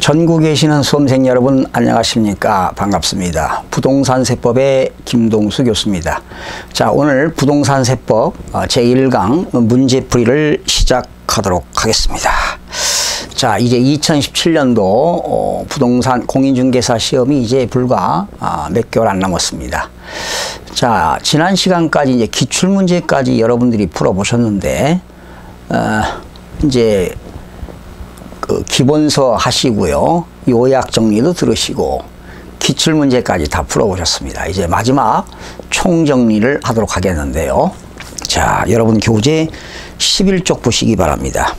전국에 계시는 수험생 여러분 안녕하십니까? 반갑습니다. 부동산세법의 김동수 교수입니다. 자, 오늘 부동산세법 제1강 문제풀이를 시작하도록 하겠습니다. 자, 이제 2017년도 부동산 공인중개사 시험이 이제 불과 몇 개월 안 남았습니다. 자, 지난 시간까지 이제 기출문제까지 여러분들이 풀어보셨는데 이제 그 기본서 하시고요, 요약 정리도 들으시고 기출문제까지 다 풀어보셨습니다. 이제 마지막 총정리를 하도록 하겠는데요. 자, 여러분 교재 11쪽 보시기 바랍니다.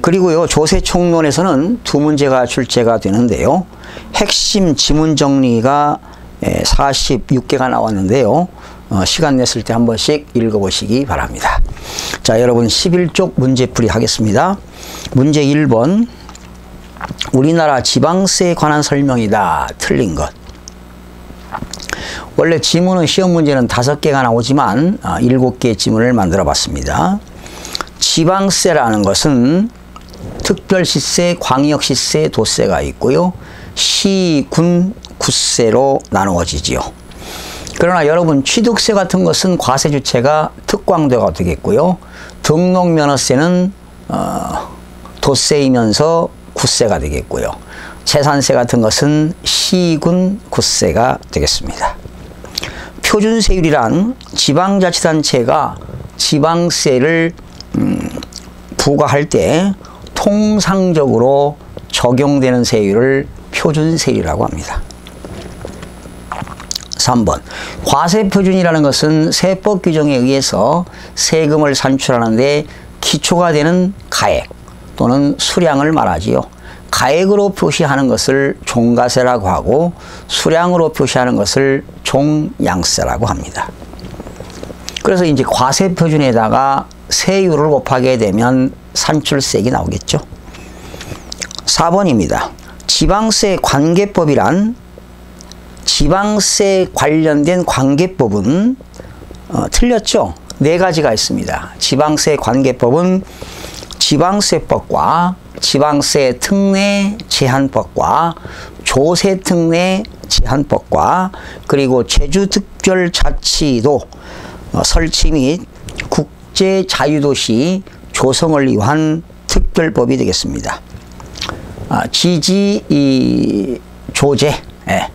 그리고요, 조세총론에서는 두 문제가 출제가 되는데요. 핵심 지문 정리가 46개가 나왔는데요. 시간 냈을 때 한 번씩 읽어보시기 바랍니다. 자, 여러분 11쪽 문제풀이 하겠습니다. 문제 1번, 우리나라 지방세에 관한 설명이다. 틀린 것. 원래 지문은 시험 문제는 5개가 나오지만 7개의 지문을 만들어 봤습니다. 지방세라는 것은 특별시세, 광역시세, 도세가 있고요. 시, 군, 구세로 나누어지지요. 그러나 여러분, 취득세 같은 것은 과세주체가 특광도가 되겠고요. 등록면허세는 도세이면서 구세가 되겠고요. 재산세 같은 것은 시군 구세가 되겠습니다. 표준세율이란 지방자치단체가 지방세를 부과할 때 통상적으로 적용되는 세율을 표준세율이라고 합니다. 3번, 과세표준이라는 것은 세법 규정에 의해서 세금을 산출하는 데 기초가 되는 가액 또는 수량을 말하지요. 가액으로 표시하는 것을 종가세라고 하고 수량으로 표시하는 것을 종양세라고 합니다. 그래서 이제 과세표준에다가 세율을 곱하게 되면 산출세액이 나오겠죠. 4번입니다. 지방세 관계법이란 지방세 관련된 관계법은 틀렸죠. 4가지가 있습니다. 지방세 관계법은 지방세법과 지방세 특례 제한법과 조세 특례 제한법과 그리고 제주특별자치도 설치 및 국제자유도시 조성을 위한 특별법이 되겠습니다. 조제,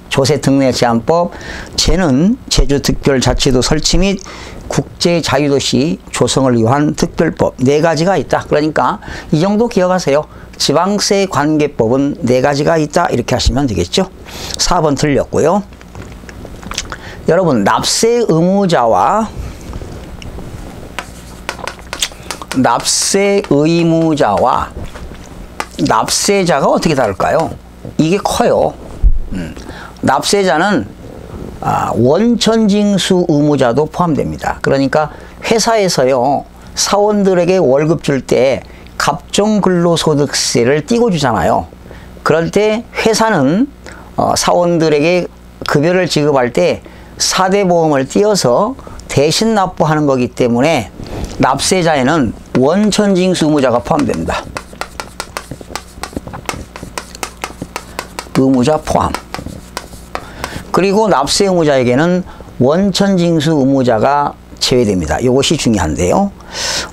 조세 특례 제한법, 제는 제주특별자치도 설치 및 국제자유도시 조성을 위한 특별법. 4가지가 있다. 그러니까 이 정도 기억하세요. 지방세 관계법은 4가지가 있다. 이렇게 하시면 되겠죠. 4번 틀렸고요. 여러분, 납세 의무자와 납세 의무자와 납세자가 어떻게 다를까요? 이게 커요. 납세자는 원천징수 의무자도 포함됩니다. 그러니까 회사에서요, 사원들에게 월급 줄 때 갑종근로소득세를 띄고 주잖아요. 그럴 때 회사는 사원들에게 급여를 지급할 때 4대 보험을 띄어서 대신 납부하는 거기 때문에 납세자에는 원천징수 의무자가 포함됩니다. 의무자 포함. 그리고 납세 의무자에게는 원천징수 의무자가 제외됩니다. 이것이 중요한데요.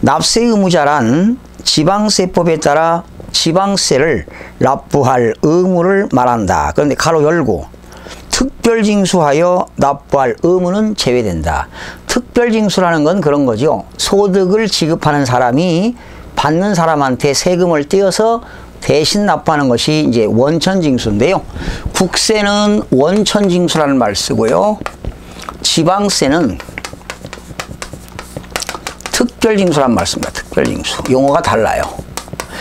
납세 의무자란 지방세법에 따라 지방세를 납부할 의무를 말한다. 그런데 가로 열고 특별징수하여 납부할 의무는 제외된다. 특별징수라는 건 그런 거죠. 소득을 지급하는 사람이 받는 사람한테 세금을 떼어서 대신 납부하는 것이 이제 원천징수인데요. 국세는 원천징수라는 말 쓰고요. 지방세는 특별징수라는 말 씁니다. 특별징수. 용어가 달라요.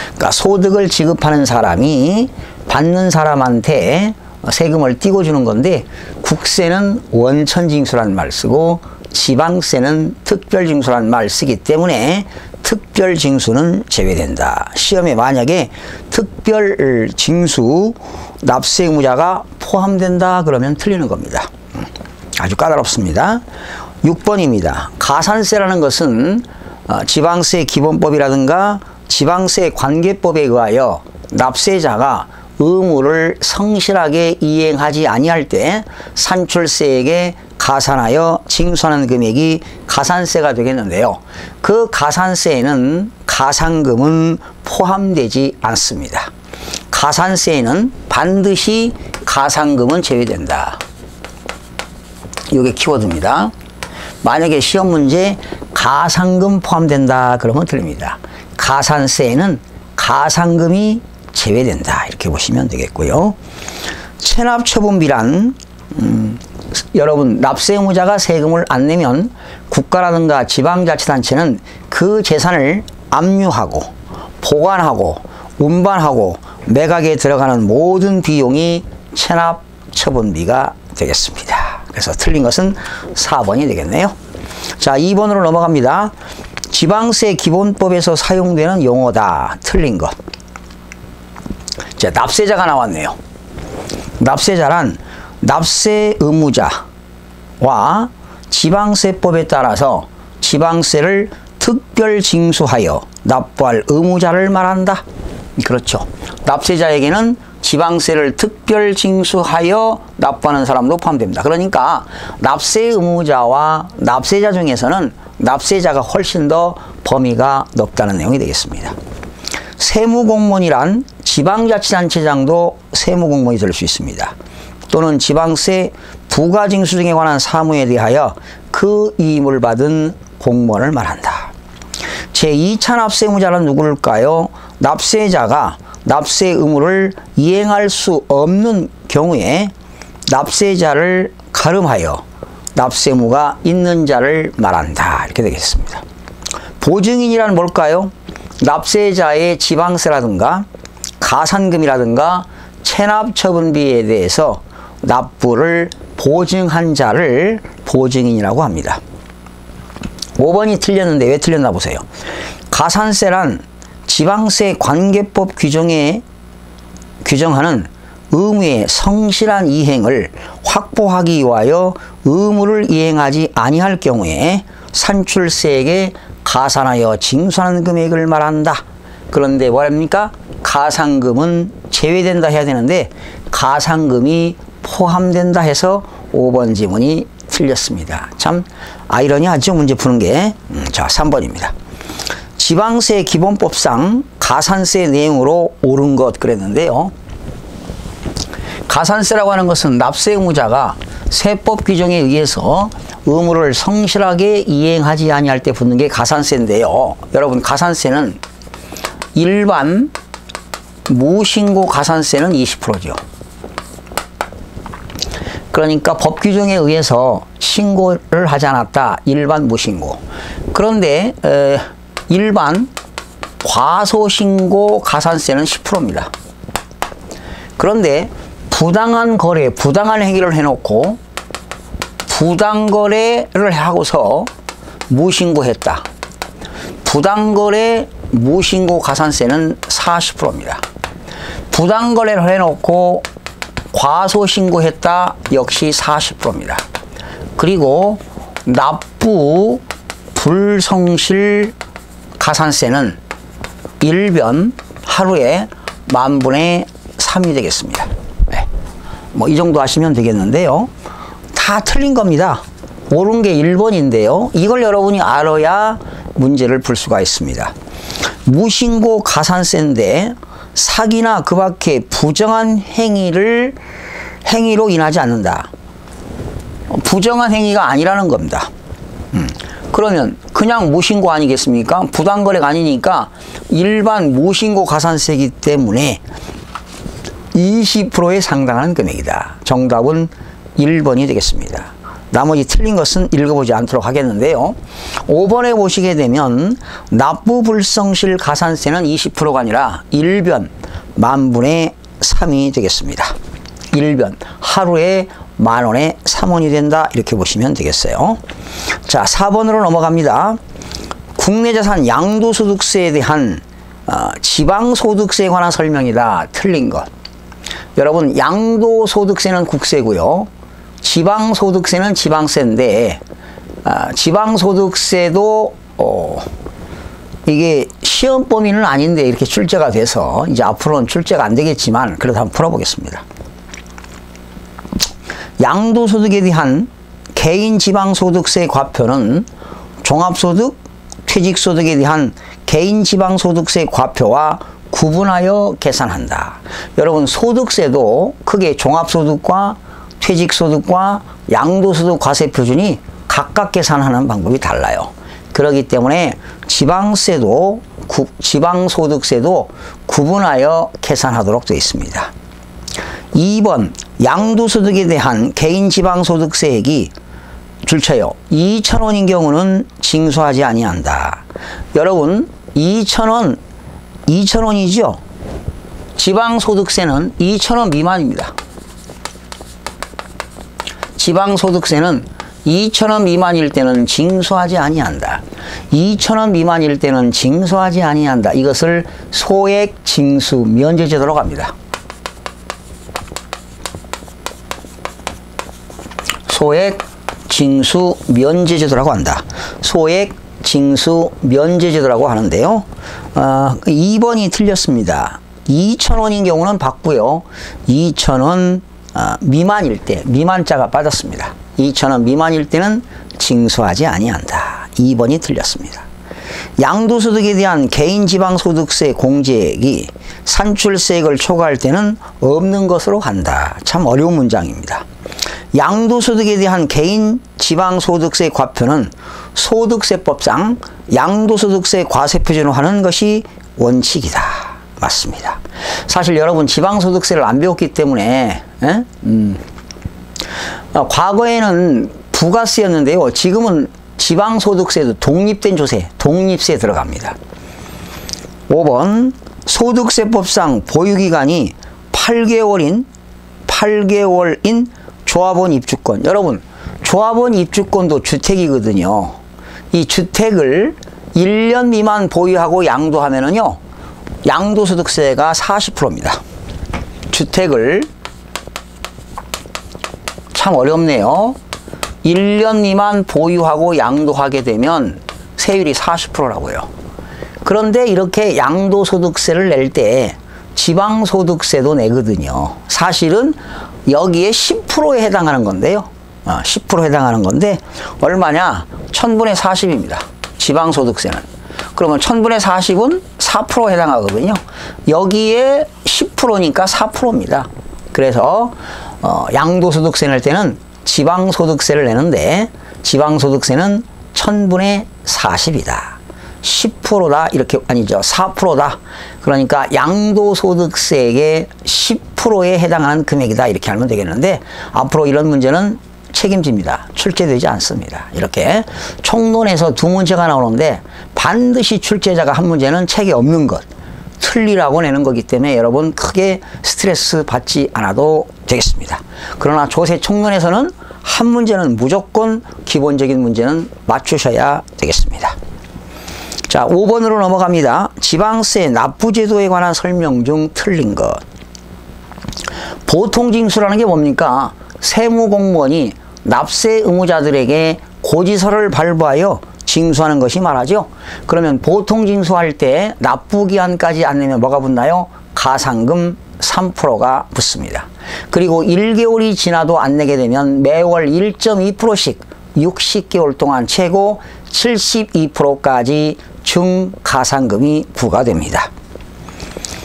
그러니까 소득을 지급하는 사람이 받는 사람한테 세금을 띄고 주는 건데, 국세는 원천징수라는 말 쓰고 지방세는 특별징수라는 말 쓰기 때문에 특별징수는 제외된다. 시험에 만약에 특별징수 납세 의무자가 포함된다 그러면 틀리는 겁니다. 아주 까다롭습니다. 6번입니다. 가산세라는 것은 지방세 기본법이라든가 지방세 관계법에 의하여 납세자가 의무를 성실하게 이행하지 아니할 때 산출세에게 가산하여 징수하는 금액이 가산세가 되겠는데요. 그 가산세에는 가산금은 포함되지 않습니다. 가산세에는 반드시 가산금은 제외된다. 이게 키워드입니다. 만약에 시험 문제 가산금 포함된다 그러면 틀립니다. 가산세에는 가산금이 제외된다 이렇게 보시면 되겠고요. 체납처분비란 여러분 납세 의무자가 세금을 안 내면 국가라든가 지방자치단체는 그 재산을 압류하고 보관하고 운반하고 매각에 들어가는 모든 비용이 체납처분비가 되겠습니다. 그래서 틀린 것은 4번이 되겠네요. 자, 2번으로 넘어갑니다. 지방세 기본법에서 사용되는 용어다. 틀린 것. 자, 납세자가 나왔네요. 납세자란 납세 의무자와 지방세법에 따라서 지방세를 특별 징수하여 납부할 의무자를 말한다. 그렇죠. 납세자에게는 지방세를 특별 징수하여 납부하는 사람도 포함됩니다. 그러니까 납세 의무자와 납세자 중에서는 납세자가 훨씬 더 범위가 넓다는 내용이 되겠습니다. 세무공무원이란 지방자치단체장도 세무공무원이 될 수 있습니다. 또는 지방세 부가징수 등에 관한 사무에 대하여 그 임을 받은 공무원을 말한다. 제2차 납세 의무자는 누구일까요? 납세자가 납세 의무를 이행할 수 없는 경우에 납세자를 가름하여 납세 의무가 있는 자를 말한다. 이렇게 되겠습니다. 보증인이란 뭘까요? 납세자의 지방세라든가 가산금이라든가 체납처분비에 대해서 납부를 보증한 자를 보증인이라고 합니다. 5번이 틀렸는데 왜 틀렸나 보세요. 가산세란 지방세 관계법 규정에 규정하는 의무의 성실한 이행을 확보하기 위하여 의무를 이행하지 아니할 경우에 산출세에게 가산하여 징수하는 금액을 말한다. 그런데 뭐랍니까? 가산금은 제외된다 해야 되는데 가산금이 포함된다 해서 5번 지문이 틀렸습니다. 참 아이러니하죠. 문제 푸는 게. 자, 3번입니다. 지방세 기본법상 가산세 내용으로 옳은 것 그랬는데요. 가산세라고 하는 것은 납세 의무자가 세법 규정에 의해서 의무를 성실하게 이행하지 아니할 때 붙는 게 가산세인데요. 여러분 가산세는 일반 무신고 가산세는 20%죠. 그러니까 법 규정에 의해서 신고를 하지 않았다. 일반 무신고. 그런데 일반 과소신고 가산세는 10%입니다. 그런데 부당한 거래, 부당한 행위를 해놓고 부당거래를 하고서 무신고했다. 부당거래 무신고 가산세는 40%입니다. 부당거래를 해놓고 과소신고했다. 역시 40%입니다. 그리고 납부 불성실 가산세는 일변 하루에 10,000분의 3이 되겠습니다. 네. 뭐 이 정도 하시면 되겠는데요. 다 틀린 겁니다. 옳은 게 1번인데요. 이걸 여러분이 알아야 문제를 풀 수가 있습니다. 무신고 가산세인데 사기나 그 밖에 부정한 행위로 인하지 않는다. 부정한 행위가 아니라는 겁니다. 그러면 그냥 무신고 아니겠습니까? 부당거래가 아니니까 일반 무신고 가산세이기 때문에 20%에 상당한 금액이다. 정답은 1번이 되겠습니다. 나머지 틀린 것은 읽어보지 않도록 하겠는데요. 5번에 보시게 되면 납부 불성실 가산세는 20%가 아니라 일변 10,000분의 3이 되겠습니다. 일변 하루에 10,000원에 3원이 된다. 이렇게 보시면 되겠어요. 자, 4번으로 넘어갑니다. 국내자산 양도소득세에 대한 지방소득세에 관한 설명이다. 틀린 것. 여러분 양도소득세는 국세고요. 지방소득세는 지방세인데 지방소득세도 이게 시험 범위는 아닌데 이렇게 출제가 돼서 이제 앞으로는 출제가 안 되겠지만 그래도 한번 풀어보겠습니다. 양도소득에 대한 개인지방소득세 과표는 종합소득, 퇴직소득에 대한 개인지방소득세 과표와 구분하여 계산한다. 여러분 소득세도 크게 종합소득과 퇴직소득과 양도소득 과세표준이 각각 계산하는 방법이 달라요. 그렇기 때문에 지방세도 지방소득세도 구분하여 계산하도록 되어 있습니다. 2번 양도소득에 대한 개인지방소득세액이 줄쳐요 2,000원인 경우는 징수하지 아니한다. 여러분 2,000원이죠. 지방소득세는 2,000원 미만입니다. 지방소득세는 2,000원 미만일 때는 징수하지 아니한다. 2,000원 미만일 때는 징수하지 아니한다. 이것을 소액징수 면제제도로 합니다. 소액징수 면제제도라고 한다. 소액징수 면제제도라고 하는데요. 2번이 틀렸습니다. 2,000원인 경우는 받고요. 2,000원 미만일 때 미만자가 빠졌습니다. 2,000원 미만일 때는 징수하지 아니한다. 2번이 틀렸습니다. 양도소득에 대한 개인지방소득세 공제액이 산출세액을 초과할 때는 없는 것으로 한다. 참 어려운 문장입니다. 양도소득에 대한 개인지방소득세 과표는 소득세법상 양도소득세 과세표준을 하는 것이 원칙이다. 맞습니다. 사실 여러분 지방소득세를 안 배웠기 때문에 과거에는 부가세였는데요. 지금은 지방소득세도 독립된 조세, 독립세 들어갑니다. 5번 소득세법상 보유기간이 8개월인 조합원 입주권. 여러분 조합원 입주권도 주택이거든요. 이 주택을 1년 미만 보유하고 양도하면은요. 양도소득세가 40%입니다. 주택을 참 어렵네요. 1년 미만 보유하고 양도하게 되면 세율이 40%라고요. 그런데 이렇게 양도소득세를 낼 때 지방소득세도 내거든요. 사실은 여기에 10%에 해당하는 건데요. 10%에 해당하는 건데 얼마냐? 1000분의 40입니다. 지방소득세는. 그러면 1000분의 40은 4%에 해당하거든요. 여기에 10%니까 4%입니다. 그래서 양도소득세 낼 때는 지방소득세를 내는데 지방소득세는 1000분의 40이다. 10%다 이렇게 아니죠. 4%다. 그러니까 양도소득세액의 10%에 해당하는 금액이다 이렇게 하면 되겠는데 앞으로 이런 문제는 책임집니다. 출제되지 않습니다. 이렇게 총론에서 두 문제가 나오는데 반드시 출제자가 한 문제는 책에 없는 것 틀리라고 내는 거기 때문에 여러분 크게 스트레스 받지 않아도 되겠습니다. 그러나 조세 총론에서는 한 문제는 무조건 기본적인 문제는 맞추셔야 되겠습니다. 자, 5번으로 넘어갑니다. 지방세 납부제도에 관한 설명 중 틀린 것. 보통징수라는 게 뭡니까? 세무공무원이 납세 의무자들에게 고지서를 발부하여 징수하는 것이 말하죠. 그러면 보통징수할 때 납부기한까지 안 내면 뭐가 붙나요? 가산금 3%가 붙습니다. 그리고 1개월이 지나도 안 내게 되면 매월 1.2%씩 60개월 동안 최고 72%까지 중가산금이 부과됩니다.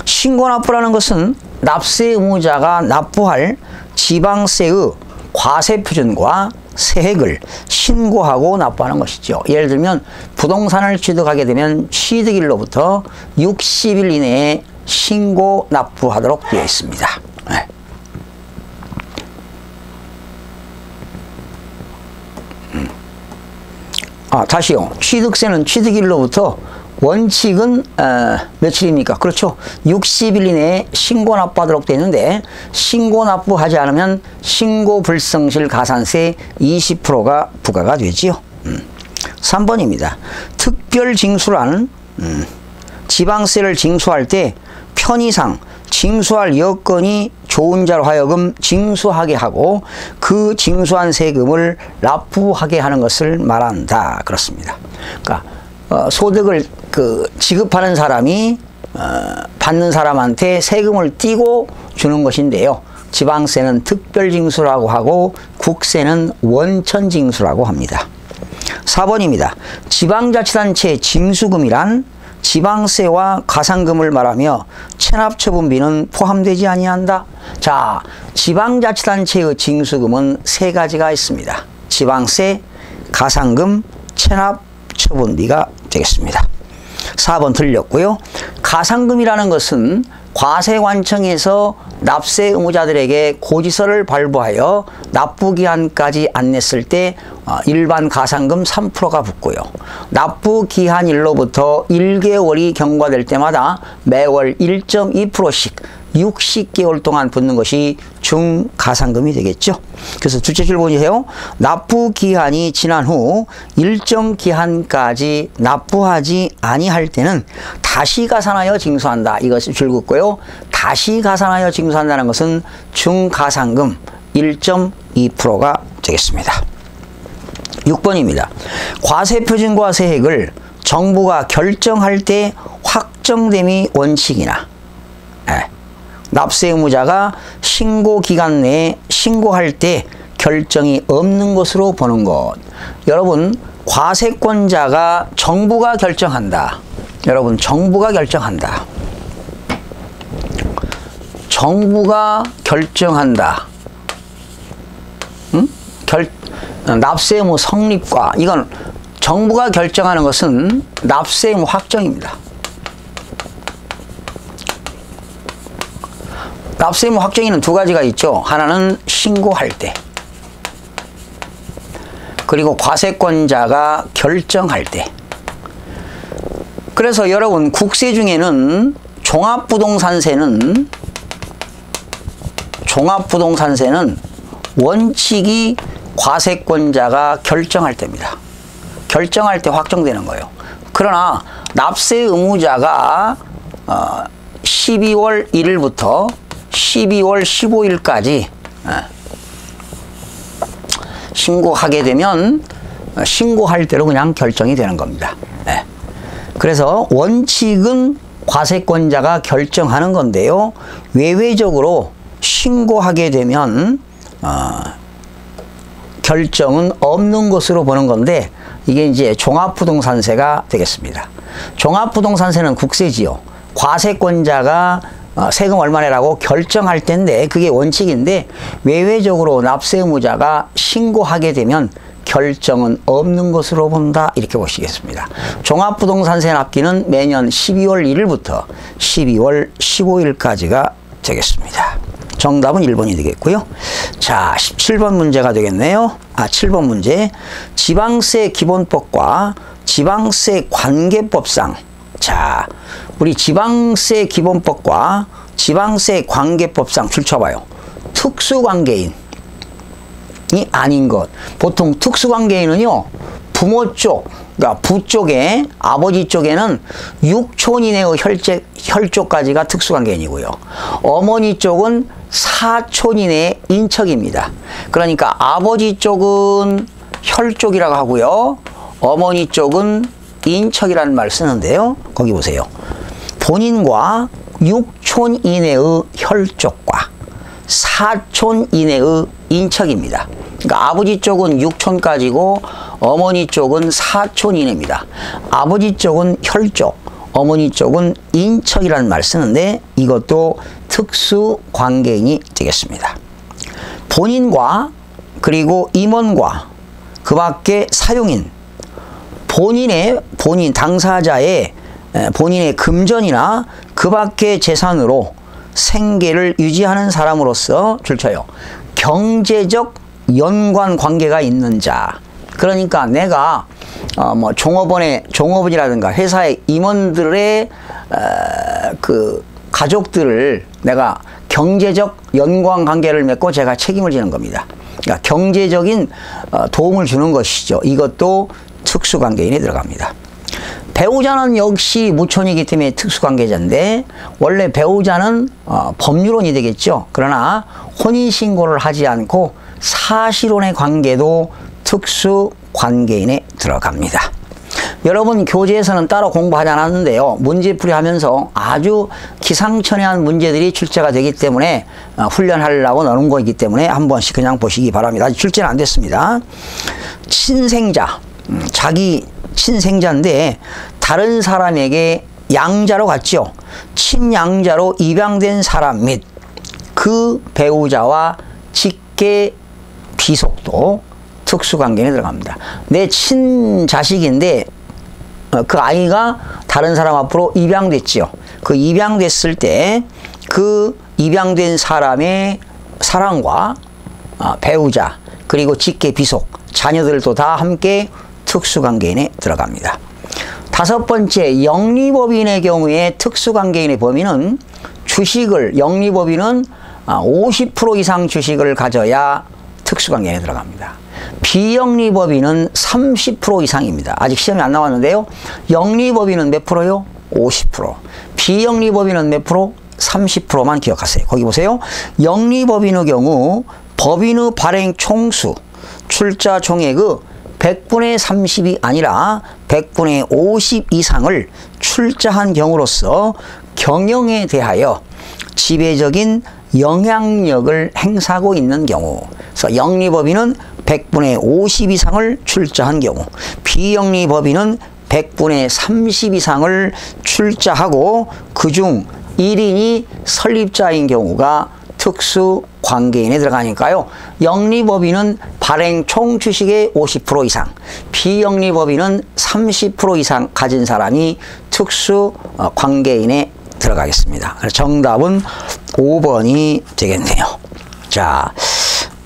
신고납부라는 것은 납세 의무자가 납부할 지방세의 과세표준과 세액을 신고하고 납부하는 것이죠. 예를 들면 부동산을 취득하게 되면 취득일로부터 60일 이내에 신고 납부하도록 되어 있습니다. 네. 다시요. 취득세는 취득일로부터 원칙은 며칠입니까? 그렇죠. 60일 이내에 신고 납부하도록 되어 있는데 신고 납부하지 않으면 신고 불성실 가산세 20%가 부과가 되지요. 3번입니다. 특별징수란 지방세를 징수할 때 편의상 징수할 여건이 좋은 자로 하여금 징수하게 하고 그 징수한 세금을 납부하게 하는 것을 말한다. 그렇습니다. 그러니까 소득을 그 지급하는 사람이 받는 사람한테 세금을 띄고 주는 것인데요. 지방세는 특별징수라고 하고 국세는 원천징수라고 합니다. 4번입니다. 지방자치단체 징수금이란 지방세와 가산금을 말하며 체납처분비는 포함되지 아니한다. 자, 지방자치단체의 징수금은 세 가지가 있습니다. 지방세, 가산금, 체납처분비가 되겠습니다. 4번 틀렸고요. 가산금이라는 것은 과세관청에서 납세 의무자들에게 고지서를 발부하여 납부기한까지 안 냈을 때 일반 가산금 3%가 붙고요. 납부기한일로부터 1개월이 경과될 때마다 매월 1.2%씩 60개월 동안 붙는 것이 중가산금이 되겠죠. 그래서 둘째 줄 보세요. 납부기한이 지난 후 일정 기한까지 납부하지 아니할 때는 다시 가산하여 징수한다. 이것이 줄긋고요. 다시 가산하여 징수한다는 것은 중가산금 1.2%가 되겠습니다. 6번입니다. 과세표준과세액을 정부가 결정할 때 확정됨이 원칙이나 납세 의무자가 신고 기간 내에 신고할 때 결정이 없는 것으로 보는 것. 여러분, 과세권자가 정부가 결정한다. 여러분, 정부가 결정한다. 정부가 결정한다. 응? 납세 의무 성립과, 이건 정부가 결정하는 것은 납세 의무 확정입니다. 납세 의무 확정에는 두 가지가 있죠. 하나는 신고할 때, 그리고 과세권자가 결정할 때. 그래서 여러분, 국세 중에는 종합부동산세는 원칙이 과세권자가 결정할 때입니다. 결정할 때 확정되는 거예요. 그러나 납세 의무자가 12월 1일부터 12월 15일까지 신고하게 되면 신고할 대로 그냥 결정이 되는 겁니다. 그래서 원칙은 과세권자가 결정하는 건데요. 외외적으로 신고하게 되면 결정은 없는 것으로 보는 건데, 이게 이제 종합부동산세가 되겠습니다. 종합부동산세는 국세지요. 과세권자가 세금 얼마 내라고 결정할 텐데 그게 원칙인데, 외외적으로 납세 의무자가 신고하게 되면 결정은 없는 것으로 본다. 이렇게 보시겠습니다. 종합부동산세 납기는 매년 12월 1일부터 12월 15일까지가 되겠습니다. 정답은 1번이 되겠고요. 자, 17번 문제가 되겠네요. 7번 문제. 지방세 기본법과 지방세 관계법상, 자, 우리 지방세 기본법과 지방세 관계법상 줄쳐봐요. 특수관계인이 아닌 것. 보통 특수관계인은요, 부모 쪽, 그러니까 부쪽에, 아버지 쪽에는 6촌 이내의 혈족까지가 특수관계인이고요. 어머니 쪽은 4촌 이내의 인척입니다. 그러니까 아버지 쪽은 혈족이라고 하고요. 어머니 쪽은 인척이라는 말 쓰는데요. 거기 보세요. 본인과 6촌 이내의 혈족과 4촌 이내의 인척입니다. 그러니까 아버지 쪽은 6촌까지고 어머니 쪽은 4촌 이내입니다. 아버지 쪽은 혈족, 어머니 쪽은 인척이라는 말 쓰는데 이것도 특수관계인이 되겠습니다. 본인과 그리고 임원과 그 밖에 사용인, 본인 당사자의 본인의 금전이나 그 밖의 재산으로 생계를 유지하는 사람으로서 줄쳐요. 경제적 연관 관계가 있는 자. 그러니까 내가 뭐 종업원이라든가 회사의 임원들의 그 가족들을 내가 경제적 연관 관계를 맺고 제가 책임을 지는 겁니다. 그러니까 경제적인 도움을 주는 것이죠. 이것도 특수관계인에 들어갑니다. 배우자는 역시 무촌이기 때문에 특수관계자인데, 원래 배우자는 법률혼이 되겠죠. 그러나 혼인신고를 하지 않고 사실혼의 관계도 특수관계인에 들어갑니다. 여러분 교재에서는 따로 공부하지 않았는데요. 문제풀이 하면서 아주 기상천외한 문제들이 출제가 되기 때문에 훈련하려고 넣은 거이기 때문에 한 번씩 그냥 보시기 바랍니다. 아직 출제는 안 됐습니다. 친생자, 자기 친생자인데 다른 사람에게 양자로 갔죠. 친양자로 입양된 사람 및 그 배우자와 직계 비속도 특수관계에 들어갑니다. 내 친자식인데 그 아이가 다른 사람 앞으로 입양됐지요. 그 입양됐을 때 그 입양된 사람의 사랑과 배우자 그리고 직계 비속 자녀들도 다 함께 특수관계인에 들어갑니다. 다섯 번째, 영리법인의 경우에 특수관계인의 범위는 주식을, 영리법인은 50% 이상 주식을 가져야 특수관계인에 들어갑니다. 비영리법인은 30% 이상입니다. 아직 시험이 안 나왔는데요. 영리법인은 몇 프로요? 50%. 비영리법인은 몇 프로? 30%만 기억하세요. 거기 보세요. 영리법인의 경우 법인의 발행 총수, 출자 총액의 100분의 30이 아니라 100분의 50 이상을 출자한 경우로서 경영에 대하여 지배적인 영향력을 행사하고 있는 경우, 그래서 영리법인은 100분의 50 이상을 출자한 경우, 비영리법인은 100분의 30 이상을 출자하고 그중 1인이 설립자인 경우가 특수관계인에 들어가니까요. 영리법인은 발행 총 주식의 50% 이상, 비영리법인은 30% 이상 가진 사람이 특수관계인에 들어가겠습니다. 그래서 정답은 5번이 되겠네요. 자,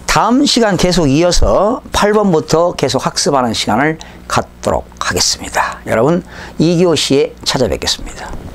다음 시간 계속 이어서 8번부터 계속 학습하는 시간을 갖도록 하겠습니다. 여러분 2교시에 찾아뵙겠습니다.